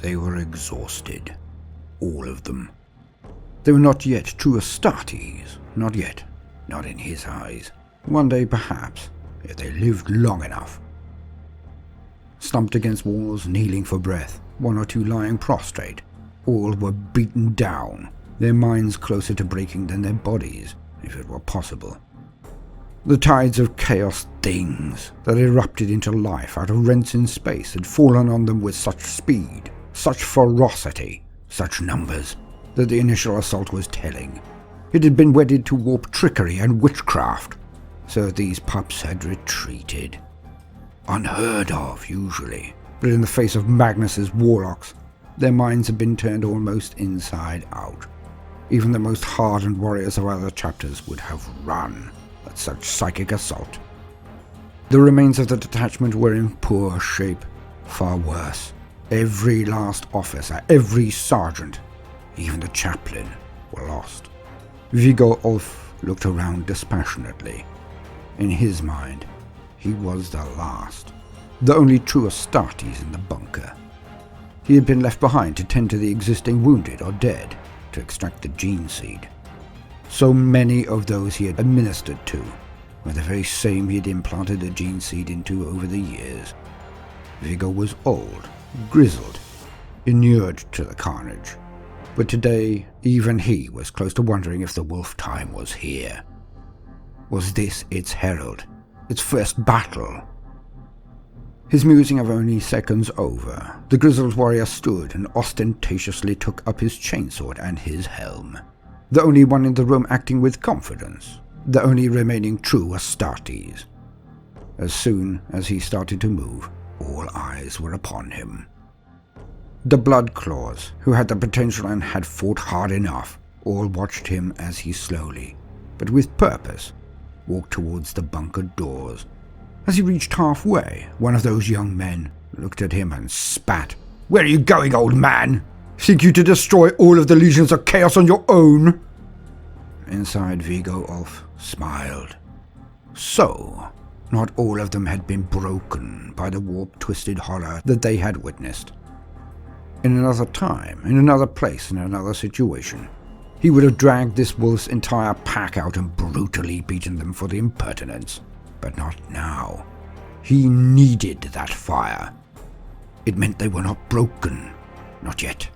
They were exhausted. All of them. They were not yet true Astartes. Not yet. Not in his eyes. One day, perhaps, if they lived long enough. Slumped against walls, kneeling for breath, one or two lying prostrate. All were beaten down, their minds closer to breaking than their bodies, if it were possible. The tides of chaos things that erupted into life out of rents in space had fallen on them with such speed, such ferocity, such numbers, that the initial assault was telling. It had been wedded to warp trickery and witchcraft, so these pups had retreated. Unheard of, usually, but in the face of Magnus's warlocks, their minds had been turned almost inside out. Even the most hardened warriors of other chapters would have run at such psychic assault. The remains of the detachment were in poor shape, far worse. Every last officer, every sergeant, even the chaplain, were lost. Viggo Ulf looked around dispassionately. In his mind, he was the last, the only true Astartes in the bunker. He had been left behind to tend to the existing wounded or dead, to extract the gene seed. So many of those he had administered to were the very same he had implanted the gene seed into over the years. Viggo was old, grizzled, inured to the carnage. But today, even he was close to wondering if the wolf time was here. Was this its herald, its first battle? His musing of only seconds over, the grizzled warrior stood and ostentatiously took up his chainsword and his helm. The only one in the room acting with confidence, the only remaining true Astartes. As soon as he started to move, all eyes were upon him. The Bloodclaws, who had the potential and had fought hard enough, all watched him as he slowly, but with purpose, walked towards the bunker doors. As he reached halfway, one of those young men looked at him and spat. "Where are you going, old man? Think you to destroy all of the legions of chaos on your own?" Inside, Viggo Ulf smiled. So, not all of them had been broken by the warp-twisted horror that they had witnessed. In another time, in another place, in another situation, he would have dragged this wolf's entire pack out and brutally beaten them for the impertinence. But not now. He needed that fire. It meant they were not broken. Not yet.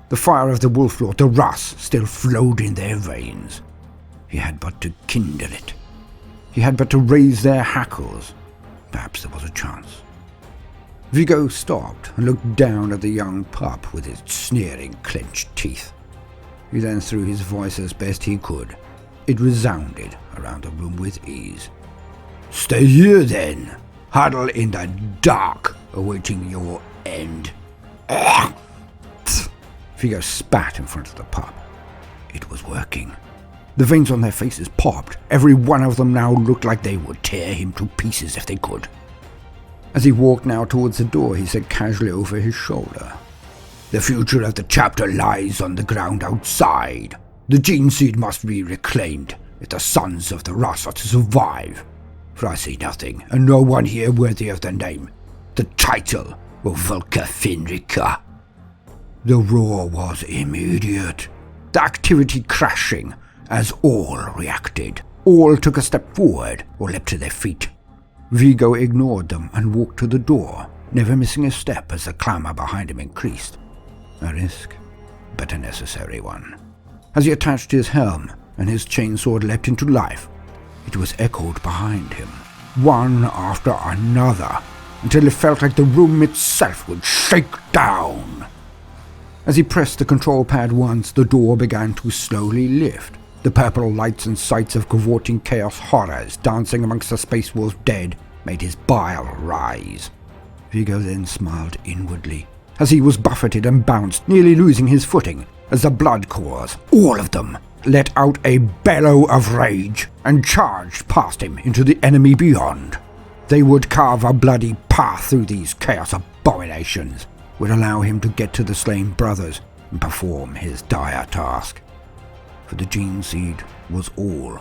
The fire of the Wolf Lord, the Rus, still flowed in their veins. He had but to kindle it. He had but to raise their hackles. Perhaps there was a chance. Viggo stopped and looked down at the young pup with its sneering, clenched teeth. He then threw his voice as best he could. It resounded around the room with ease. "Stay here, then. Huddle in the dark, awaiting your end." Viggo spat in front of the pup. It was working. The veins on their faces popped. Every one of them now looked like they would tear him to pieces if they could. As he walked now towards the door, he said casually over his shoulder, "The future of the chapter lies on the ground outside. The gene seed must be reclaimed if the sons of the Rus are to survive. For I see nothing, and no one here worthy of the name, the title of Volker Finrika." The roar was immediate, the activity crashing as all reacted. All took a step forward or leapt to their feet. Viggo ignored them and walked to the door, never missing a step as the clamour behind him increased. A risk, but a necessary one. As he attached his helm and his chainsword leapt into life, it was echoed behind him, one after another, until it felt like the room itself would shake down. As he pressed the control pad once, the door began to slowly lift. The purple lights and sights of cavorting chaos horrors dancing amongst the Space Wolf's dead made his bile rise. Viggo then smiled inwardly, as he was buffeted and bounced, nearly losing his footing, as the blood cores, all of them, let out a bellow of rage and charged past him into the enemy beyond. They would carve a bloody path through these chaos abominations, would allow him to get to the slain brothers and perform his dire task. For the gene seed was all.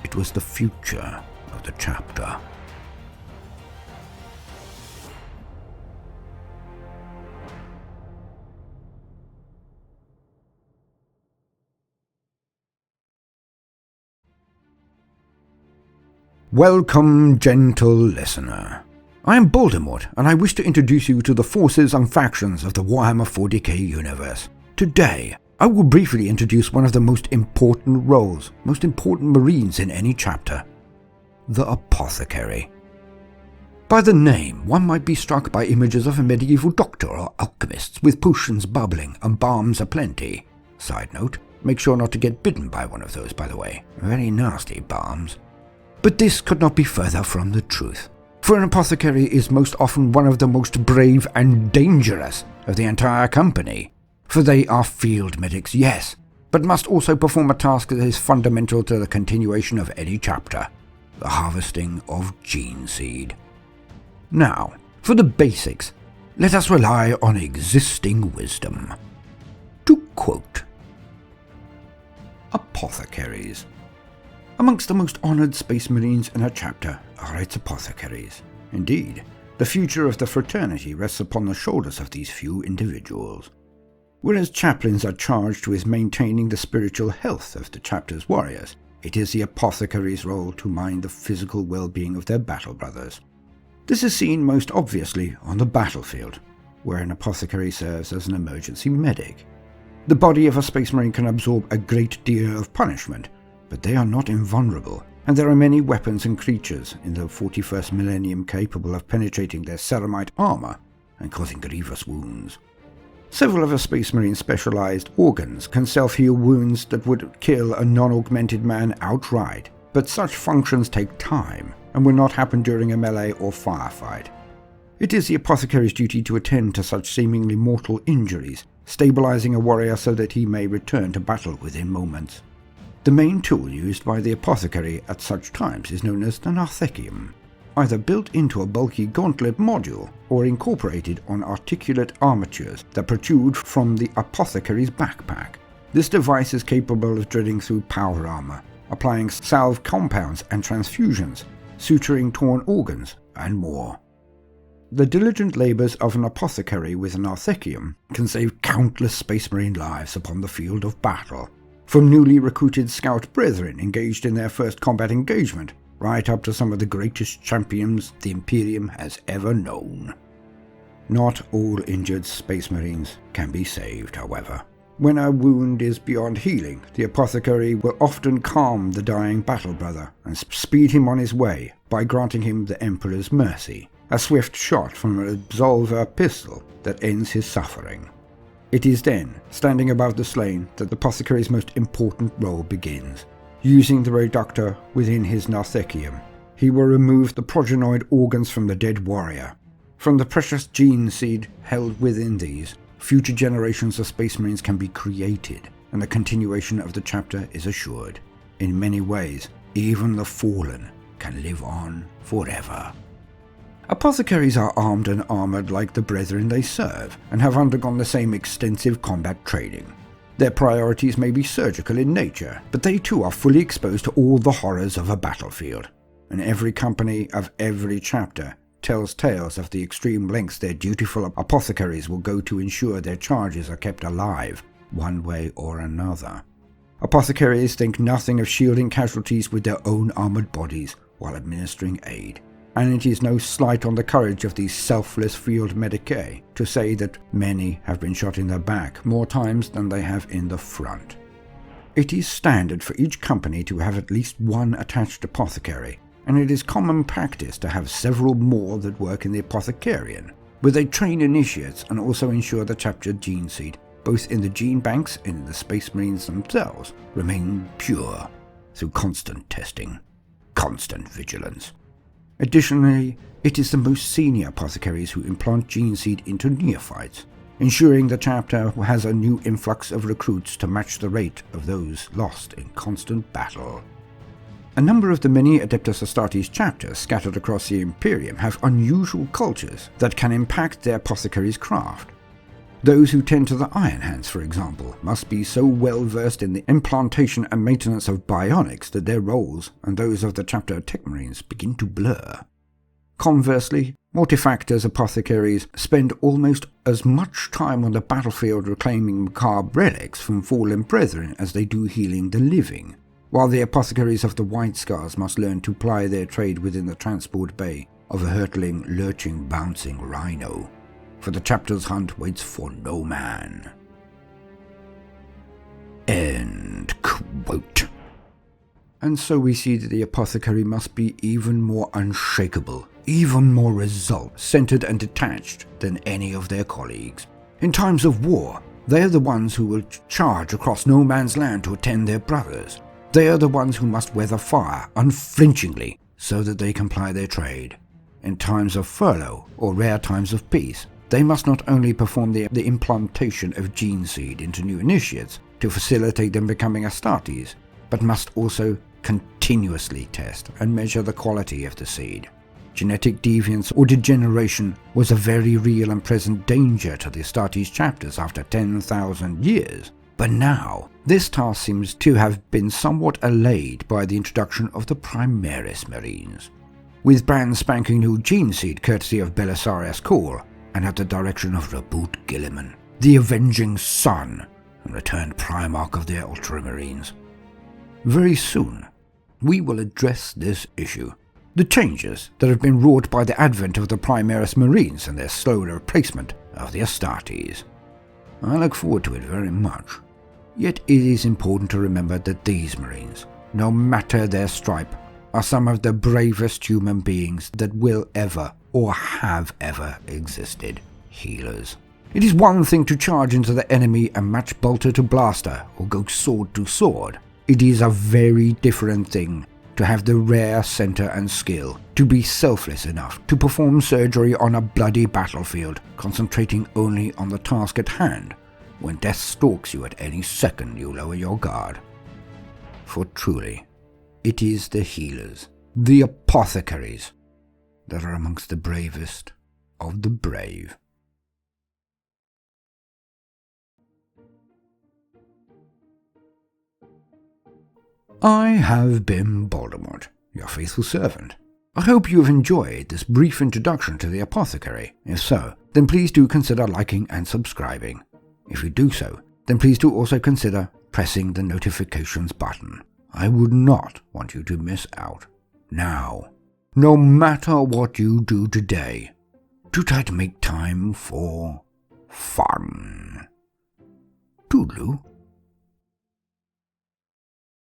It was the future of the chapter. Welcome, gentle listener. I am Voldemort, and I wish to introduce you to the forces and factions of the Warhammer 40k universe. Today, I will briefly introduce one of the most important roles, most important marines in any chapter, the Apothecary. By the name, one might be struck by images of a medieval doctor or alchemists with potions bubbling and balms aplenty. Side note, make sure not to get bitten by one of those, by the way. Very nasty balms. But this could not be further from the truth, for an apothecary is most often one of the most brave and dangerous of the entire company, for they are field medics, yes, but must also perform a task that is fundamental to the continuation of any chapter, the harvesting of gene seed. Now, for the basics, let us rely on existing wisdom. To quote, Apothecaries. Amongst the most honoured space marines in a chapter are its apothecaries. Indeed, the future of the fraternity rests upon the shoulders of these few individuals. Whereas chaplains are charged with maintaining the spiritual health of the chapter's warriors, it is the apothecaries' role to mind the physical well-being of their battle brothers. This is seen most obviously on the battlefield, where an apothecary serves as an emergency medic. The body of a space marine can absorb a great deal of punishment, but they are not invulnerable, and there are many weapons and creatures in the 41st millennium capable of penetrating their ceramite armor and causing grievous wounds. Several of a Space Marine's specialized organs can self-heal wounds that would kill a non-augmented man outright, but such functions take time and will not happen during a melee or firefight. It is the apothecary's duty to attend to such seemingly mortal injuries, stabilizing a warrior so that he may return to battle within moments. The main tool used by the apothecary at such times is known as the narthecium, either built into a bulky gauntlet module or incorporated on articulate armatures that protrude from the apothecary's backpack. This device is capable of drilling through power armor, applying salve compounds and transfusions, suturing torn organs, and more. The diligent labors of an apothecary with an narthecium can save countless Space Marine lives upon the field of battle, from newly recruited scout brethren engaged in their first combat engagement, right up to some of the greatest champions the Imperium has ever known. Not all injured Space Marines can be saved, however. When a wound is beyond healing, the apothecary will often calm the dying battle brother and speed him on his way by granting him the Emperor's mercy, a swift shot from an absolver pistol that ends his suffering. It is then, standing above the slain, that the apothecary's most important role begins. Using the reductor within his narthecium, he will remove the progenoid organs from the dead warrior. From the precious gene seed held within these, future generations of Space Marines can be created, and the continuation of the chapter is assured. In many ways, even the fallen can live on forever. Apothecaries are armed and armoured like the brethren they serve, and have undergone the same extensive combat training. Their priorities may be surgical in nature, but they too are fully exposed to all the horrors of a battlefield, and every company of every chapter tells tales of the extreme lengths their dutiful apothecaries will go to ensure their charges are kept alive, one way or another. Apothecaries think nothing of shielding casualties with their own armoured bodies while administering aid, and it is no slight on the courage of these selfless field medicae to say that many have been shot in the back more times than they have in the front. It is standard for each company to have at least one attached apothecary, and it is common practice to have several more that work in the apothecarian, where they train initiates and also ensure the chapter gene seed, both in the gene banks and in the Space Marines themselves, remain pure through constant testing, constant vigilance. Additionally, it is the most senior apothecaries who implant gene seed into neophytes, ensuring the chapter has a new influx of recruits to match the rate of those lost in constant battle. A number of the many Adeptus Astartes chapters scattered across the Imperium have unusual cultures that can impact their apothecaries' craft. Those who tend to the Iron Hands, for example, must be so well versed in the implantation and maintenance of bionics that their roles and those of the chapter Tech Marines begin to blur. Conversely, Mortifactor's apothecaries spend almost as much time on the battlefield reclaiming macabre relics from fallen brethren as they do healing the living, while the apothecaries of the White Scars must learn to ply their trade within the transport bay of a hurtling, lurching, bouncing rhino. For the chapter's hunt waits for no man. End quote. And so we see that the apothecary must be even more unshakable, even more result-centered and detached than any of their colleagues. In times of war, they are the ones who will charge across no man's land to attend their brothers. They are the ones who must weather fire unflinchingly so that they can ply their trade. In times of furlough or rare times of peace, they must not only perform the implantation of gene seed into new initiates to facilitate them becoming Astartes, but must also continuously test and measure the quality of the seed. Genetic deviance or degeneration was a very real and present danger to the Astartes chapters after 10,000 years, but now this task seems to have been somewhat allayed by the introduction of the Primaris Marines. With brand spanking new gene seed courtesy of Belisarius Cawl, and at the direction of Reboot Gilliman, the Avenging Sun, and returned Primarch of the Ultramarines. Very soon, we will address this issue, the changes that have been wrought by the advent of the Primaris Marines and their slow replacement of the Astartes. I look forward to it very much. Yet it is important to remember that these Marines, no matter their stripe, are some of the bravest human beings that will ever or have ever existed. Healers. It is one thing to charge into the enemy and match bolter to blaster or go sword to sword. It is a very different thing to have the rare center and skill to be selfless enough to perform surgery on a bloody battlefield, concentrating only on the task at hand, when death stalks you at any second you lower your guard. For truly, it is the healers, the apothecaries, that are amongst the bravest of the brave. I have been Voldemort, your faithful servant. I hope you have enjoyed this brief introduction to the apothecary. If so, then please do consider liking and subscribing. If you do so, then please do also consider pressing the notifications button. I would not want you to miss out. Now, no matter what you do today, do try to make time for fun. Toodaloo.